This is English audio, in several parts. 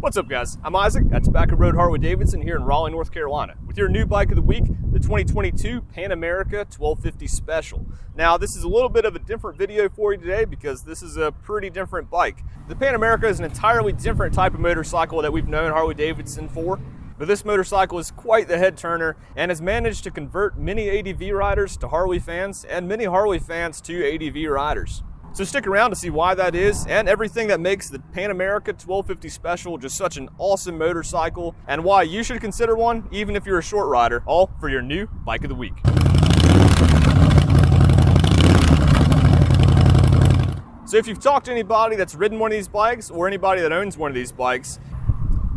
What's up, guys? I'm Isaac at Tobacco Road Harley-Davidson here in Raleigh, North Carolina, with your new bike of the week, the 2022 Pan America 1250 Special. Now, this is a little bit of a different video for you today because this is a pretty different bike. The Pan America is an entirely different type of motorcycle that we've known Harley-Davidson for, but this motorcycle is quite the head turner and has managed to convert many ADV riders to Harley fans and many Harley fans to ADV riders. So stick around to see why that is and everything that makes the Pan America 1250 Special just such an awesome motorcycle and why you should consider one even if you're a short rider, all for your new bike of the week. So if you've talked to anybody that's ridden one of these bikes or anybody that owns one of these bikes,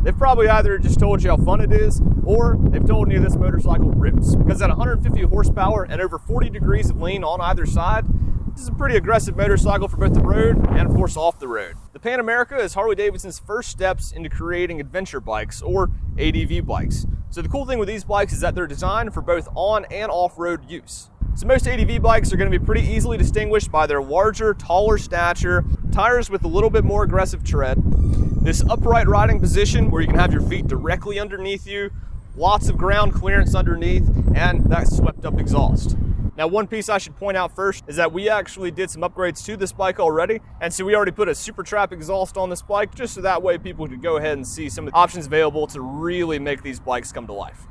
they've probably either just told you how fun it is or they've told you this motorcycle rips. Because at 150 horsepower and over 40 degrees of lean on either side, this is a pretty aggressive motorcycle for both the road and of course off the road. The Pan America is Harley-Davidson's first steps into creating adventure bikes or ADV bikes. So the cool thing with these bikes is that they're designed for both on and off-road use. So most ADV bikes are going to be pretty easily distinguished by their larger, taller stature, tires with a little bit more aggressive tread, this upright riding position where you can have your feet directly underneath you, lots of ground clearance underneath, and that swept up exhaust. Now, one piece I should point out first is that we actually did some upgrades to this bike already, and so we already put a super trap exhaust on this bike just so that way people could go ahead and see some of the options available to really make these bikes come to life.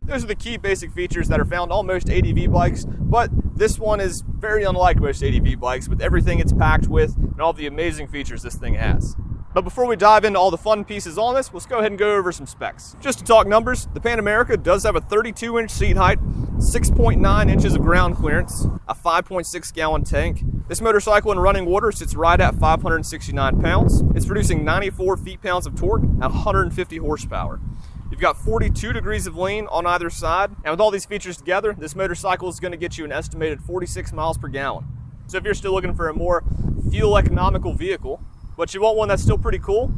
Those are the key basic features that are found on most ADV bikes, but this one is very unlike most ADV bikes with everything it's packed with and all the amazing features this thing has. But before we dive into all the fun pieces on this, let's go ahead and go over some specs. Just to talk numbers, the Pan America does have a 32-inch seat height, 6.9 inches of ground clearance, a 5.6 gallon tank. This motorcycle in running water sits right at 569 pounds. It's producing 94 feet-pounds of torque at 150 horsepower. You've got 42 degrees of lean on either side, and with all these features together, this motorcycle is going to get you an estimated 46 miles per gallon. So if you're still looking for a more fuel economical vehicle, but you want one that's still pretty cool,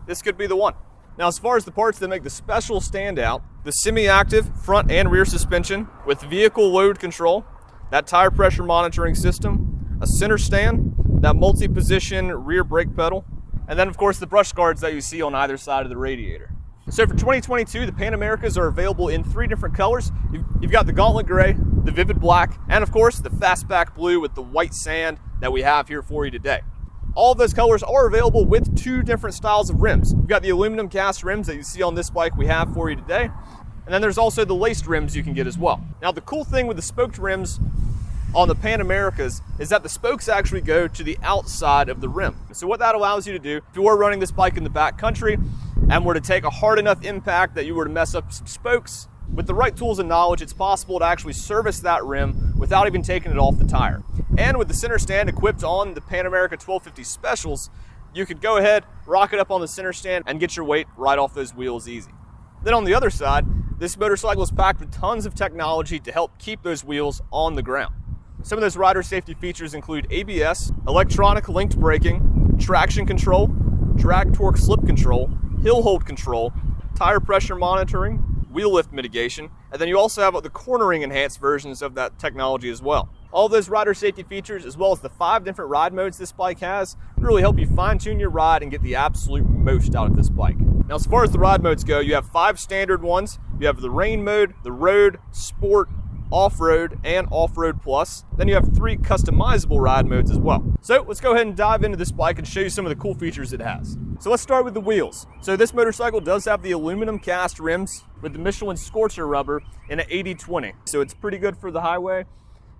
this could be the one. Now, as far as the parts that make the Special stand out, the semi-active front and rear suspension with vehicle load control, that tire pressure monitoring system, a center stand, that multi-position rear brake pedal, and then of course the brush guards that you see on either side of the radiator. So for 2022, the Pan Americas are available in 3 different colors. You've got the Gauntlet Gray, the Vivid Black, and of course the Fastback Blue with the white sand that we have here for you today. All of those colors are available with 2 different styles of rims. We've got the aluminum cast rims that you see on this bike we have for you today, and then there's also the laced rims you can get as well. Now, the cool thing with the spoked rims on the Pan Americas is that the spokes actually go to the outside of the rim. So what that allows you to do, if you were running this bike in the back country and were to take a hard enough impact that you were to mess up some spokes, with the right tools and knowledge, it's possible to actually service that rim without even taking it off the tire. And with the center stand equipped on the Pan America 1250 Specials, you could go ahead, rock it up on the center stand, and get your weight right off those wheels easy. Then on the other side, this motorcycle is packed with tons of technology to help keep those wheels on the ground. Some of those rider safety features include ABS, electronic linked braking, traction control, drag torque slip control, hill hold control, tire pressure monitoring, wheel lift mitigation, and then you also have the cornering enhanced versions of that technology as well. All those rider safety features, as well as the 5 different ride modes this bike has, really help you fine-tune your ride and get the absolute most out of this bike. Now, as far as the ride modes go, you have 5 standard ones. You have the rain mode, the road, sport, off-road, and off-road plus. Then you have 3 customizable ride modes as well. So let's go ahead and dive into this bike and show you some of the cool features it has. So let's start with the wheels. So this motorcycle does have the aluminum cast rims with the Michelin Scorcher rubber in an 80/20. So it's pretty good for the highway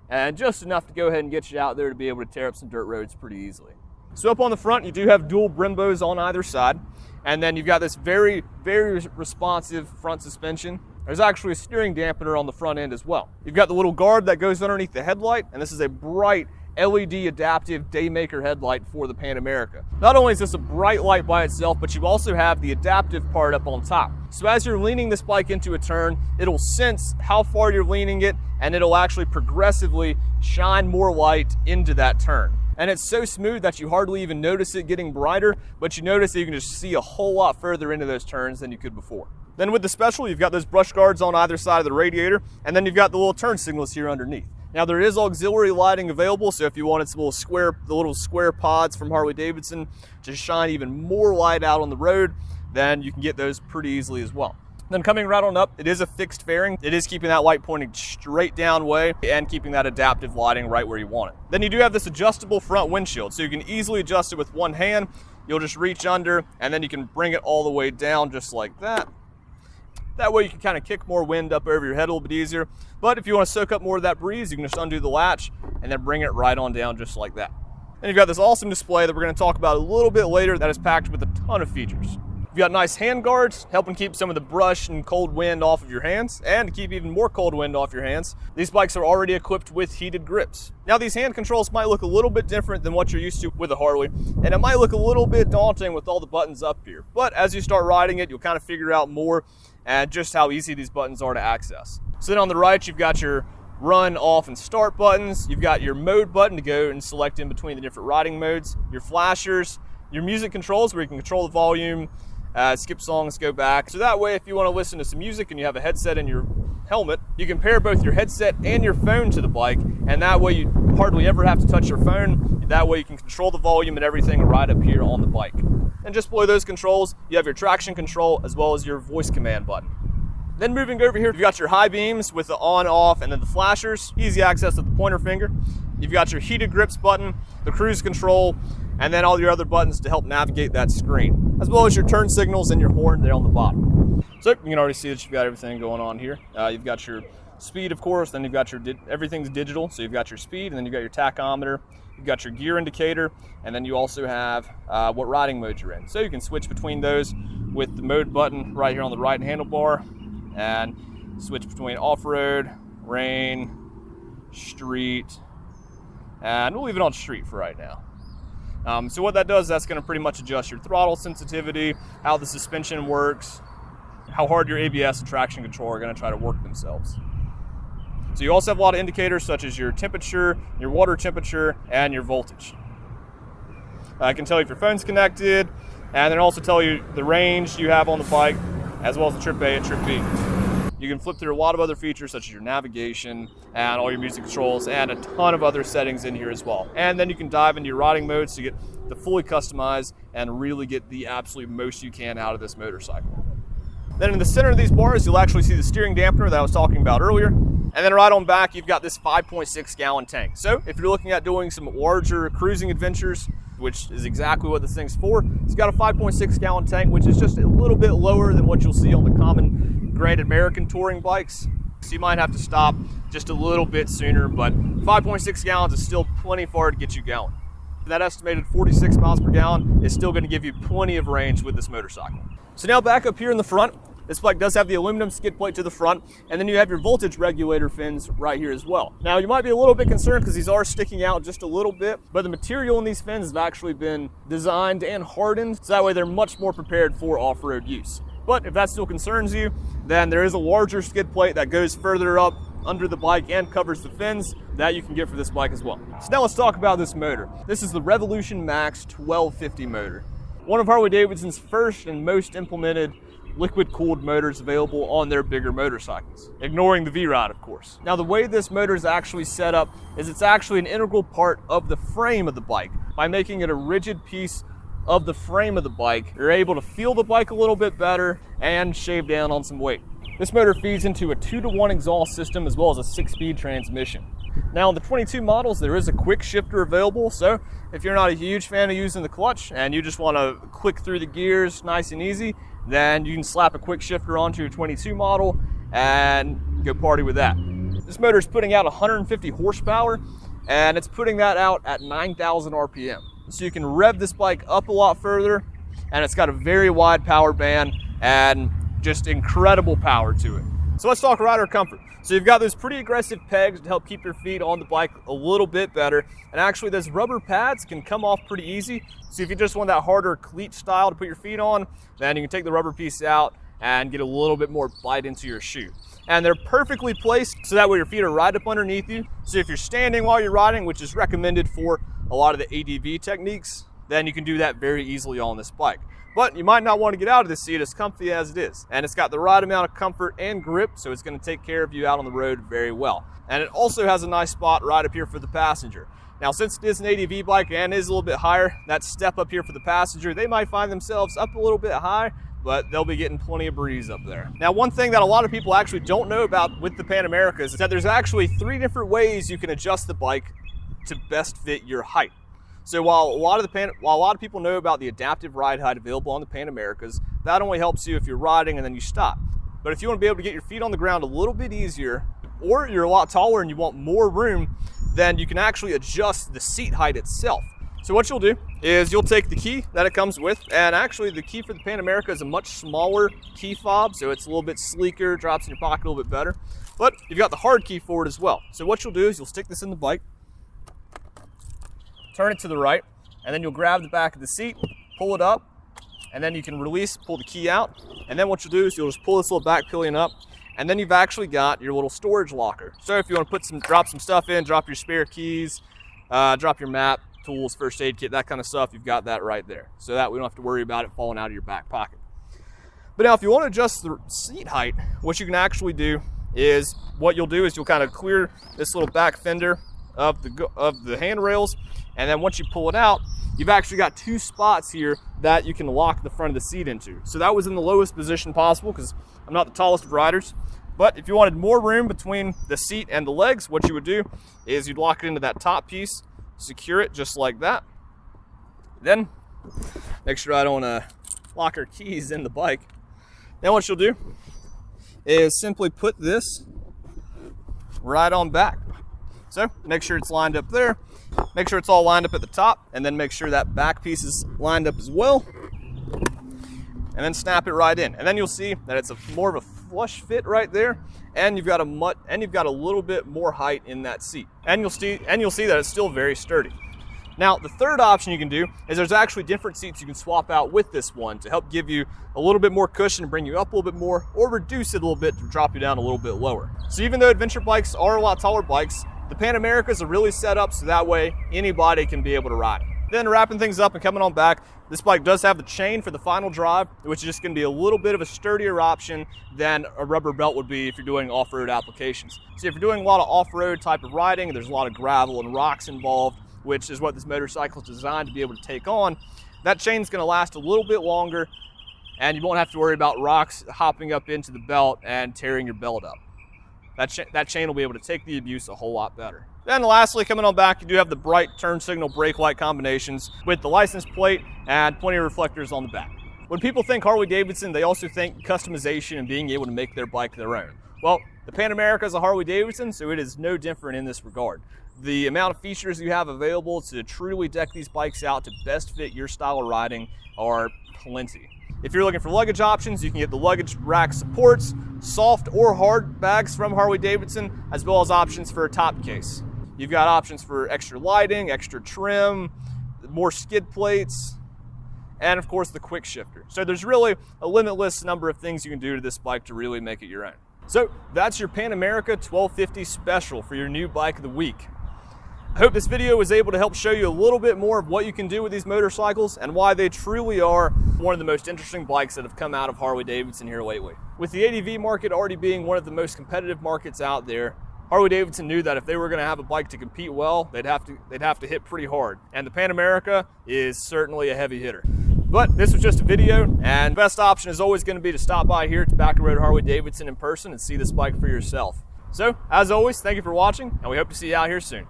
and just enough to go ahead and get you out there to be able to tear up some dirt roads pretty easily. So up on the front, you do have dual Brembos on either side. And then you've got this very, very responsive front suspension. There's actually a steering dampener on the front end as well. You've got the little guard that goes underneath the headlight, and this is a bright LED adaptive daymaker headlight for the Pan America. Not only is this a bright light by itself, but you also have the adaptive part up on top. So as you're leaning this bike into a turn, it'll sense how far you're leaning it, and it'll actually progressively shine more light into that turn. And it's so smooth that you hardly even notice it getting brighter, but you notice that you can just see a whole lot further into those turns than you could before. Then with the Special, you've got those brush guards on either side of the radiator, and then you've got the little turn signals here underneath. Now there is auxiliary lighting available, so if you wanted some the little square pods from Harley-Davidson to shine even more light out on the road, then you can get those pretty easily as well. Then coming right on up, it is a fixed fairing. It is keeping that light pointing straight down way and keeping that adaptive lighting right where you want it. Then you do have this adjustable front windshield, so you can easily adjust it with one hand. You'll just reach under, and then you can bring it all the way down just like that. That way you can kind of kick more wind up over your head a little bit easier. But if you want to soak up more of that breeze, you can just undo the latch and then bring it right on down just like that. And you've got this awesome display that we're going to talk about a little bit later that is packed with a ton of features. You've got nice hand guards, helping keep some of the brush and cold wind off of your hands, and to keep even more cold wind off your hands, these bikes are already equipped with heated grips. Now these hand controls might look a little bit different than what you're used to with a Harley, and it might look a little bit daunting with all the buttons up here. But as you start riding it, you'll kind of figure out more and just how easy these buttons are to access. So then on the right, you've got your run, off, and start buttons. You've got your mode button to go and select in between the different riding modes, your flashers, your music controls where you can control the volume, skip songs, go back. So that way, if you want to listen to some music and you have a headset in your helmet, you can pair both your headset and your phone to the bike, and that way you hardly ever have to touch your phone. That way you can control the volume and everything right up here on the bike. And just below those controls, you have your traction control as well as your voice command button. Then moving over here, you've got your high beams with the on, off, and then the flashers, easy access with the pointer finger. You've got your heated grips button, the cruise control, and then all your other buttons to help navigate that screen, as well as your turn signals and your horn there on the bottom. So you can already see that you've got everything going on here. You've got your speed, of course, then you've got your, everything's digital, so you've got your speed, and then you've got your tachometer, you've got your gear indicator, and then you also have what riding mode you're in. So you can switch between those with the mode button right here on the right handlebar, and switch between off-road, rain, street, and we'll leave it on street for right now. So what that does, that's going to pretty much adjust your throttle sensitivity, how the suspension works, how hard your ABS and traction control are going to try to work themselves. So you also have a lot of indicators such as your temperature, your water temperature, and your voltage. I can tell you if your phone's connected, and then also tell you the range you have on the bike, as well as the trip A and trip B. You can flip through a lot of other features such as your navigation and all your music controls and a ton of other settings in here as well. And then you can dive into your riding modes to get the fully customized and really get the absolute most you can out of this motorcycle. Then in the center of these bars, you'll actually see the steering dampener that I was talking about earlier. And then right on back, you've got this 5.6 gallon tank. So if you're looking at doing some larger cruising adventures, which is exactly what this thing's for, it's got a 5.6 gallon tank, which is just a little bit lower than what you'll see on the common Grand American touring bikes. So you might have to stop just a little bit sooner, but 5.6 gallons is still plenty far to get you going. That estimated 46 miles per gallon is still going to give you plenty of range with this motorcycle. So now back up here in the front, this bike does have the aluminum skid plate to the front, and then you have your voltage regulator fins right here as well. Now you might be a little bit concerned because these are sticking out just a little bit, but the material in these fins has actually been designed and hardened, so that way they're much more prepared for off-road use. But if that still concerns you, then there is a larger skid plate that goes further up under the bike and covers the fins that you can get for this bike as well. So now let's talk about this motor. This is the Revolution Max 1250 motor. One of Harley-Davidson's first and most implemented liquid-cooled motors available on their bigger motorcycles, ignoring the V-Rod, of course. Now, the way this motor is actually set up is it's actually an integral part of the frame of the bike. By making it a rigid piece of the frame of the bike, you're able to feel the bike a little bit better and shave down on some weight. This motor feeds into a 2-to-1 exhaust system as well as a 6-speed transmission. Now on the 22 models, there is a quick shifter available, so if you're not a huge fan of using the clutch and you just want to click through the gears nice and easy, then you can slap a quick shifter onto your 22 model and go party with that. This motor is putting out 150 horsepower, and it's putting that out at 9,000 RPM. So you can rev this bike up a lot further, and it's got a very wide power band and just incredible power to it. So let's talk rider comfort. So you've got those pretty aggressive pegs to help keep your feet on the bike a little bit better. And actually those rubber pads can come off pretty easy. So if you just want that harder cleat style to put your feet on, then you can take the rubber piece out and get a little bit more bite into your shoe. And they're perfectly placed so that way your feet are right up underneath you. So if you're standing while you're riding, which is recommended for a lot of the ADV techniques, then you can do that very easily on this bike. but you might not want to get out of this seat as comfy as it is. And it's got the right amount of comfort and grip, so it's going to take care of you out on the road very well. And it also has a nice spot right up here for the passenger. Now, since it is an ADV bike and is a little bit higher, that step up here for the passenger, they might find themselves up a little bit high, but they'll be getting plenty of breeze up there. Now, one thing that a lot of people actually don't know about with the Pan America is that there's actually 3 different ways you can adjust the bike to best fit your height. So while a lot of people know about the adaptive ride height available on the Pan Americas, that only helps you if you're riding and then you stop. But if you want to be able to get your feet on the ground a little bit easier, or you're a lot taller and you want more room, then you can actually adjust the seat height itself. So what you'll do is you'll take the key that it comes with, and actually the key for the Pan America is a much smaller key fob, so it's a little bit sleeker, drops in your pocket a little bit better. But you've got the hard key for it as well. So what you'll do is you'll stick this in the bike, turn it to the right, and then you'll grab the back of the seat, pull it up, and then you can pull the key out. And then what you'll do is you'll just pull this little back pillion up, and then you've actually got your little storage locker. So if you want to drop some stuff in, drop your spare keys, drop your map, tools, first aid kit, that kind of stuff, you've got that right there. So that we don't have to worry about it falling out of your back pocket. But now if you want to adjust the seat height, what you can actually do is, you'll kind of clear this little back fender of the handrails, and then once you pull it out, you've actually got 2 spots here that you can lock the front of the seat into. So that was in the lowest position possible because I'm not the tallest of riders. But if you wanted more room between the seat and the legs, what you would do is you'd lock it into that top piece, secure it just like that. Then make sure I don't lock our keys in the bike. Then what you'll do is simply put this right on back. So make sure it's lined up there, make sure it's all lined up at the top, and then make sure that back piece is lined up as well, and then snap it right in. And then you'll see that it's more of a flush fit right there, and you've got a little bit more height in that seat. And you'll see that it's still very sturdy. Now, the third option you can do is there's actually different seats you can swap out with this one to help give you a little bit more cushion and bring you up a little bit more, or reduce it a little bit to drop you down a little bit lower. So even though adventure bikes are a lot taller bikes, the Pan Americas are really set up so that way anybody can be able to ride it. Then wrapping things up and coming on back, this bike does have the chain for the final drive, which is just going to be a little bit of a sturdier option than a rubber belt would be if you're doing off-road applications. So if you're doing a lot of off-road type of riding, there's a lot of gravel and rocks involved, which is what this motorcycle is designed to be able to take on, that chain's going to last a little bit longer, and you won't have to worry about rocks hopping up into the belt and tearing your belt up. That chain will be able to take the abuse a whole lot better. Then lastly, coming on back, you do have the bright turn signal brake light combinations with the license plate and plenty of reflectors on the back. When people think Harley-Davidson, they also think customization and being able to make their bike their own. Well, the Pan America is a Harley-Davidson, so it is no different in this regard. The amount of features you have available to truly deck these bikes out to best fit your style of riding are plenty. If you're looking for luggage options, you can get the luggage rack supports, soft or hard bags from Harley-Davidson, as well as options for a top case. You've got options for extra lighting, extra trim, more skid plates, and of course the quick shifter. So there's really a limitless number of things you can do to this bike to really make it your own. So that's your Pan America 1250 special for your new bike of the week. I hope this video was able to help show you a little bit more of what you can do with these motorcycles and why they truly are one of the most interesting bikes that have come out of Harley-Davidson here lately. With the ADV market already being one of the most competitive markets out there, Harley-Davidson knew that if they were going to have a bike to compete well, they'd have to hit pretty hard. And the Pan America is certainly a heavy hitter. But this was just a video, and the best option is always going to be to stop by here at Tobacco Road Harley-Davidson in person and see this bike for yourself. So, as always, thank you for watching, and we hope to see you out here soon.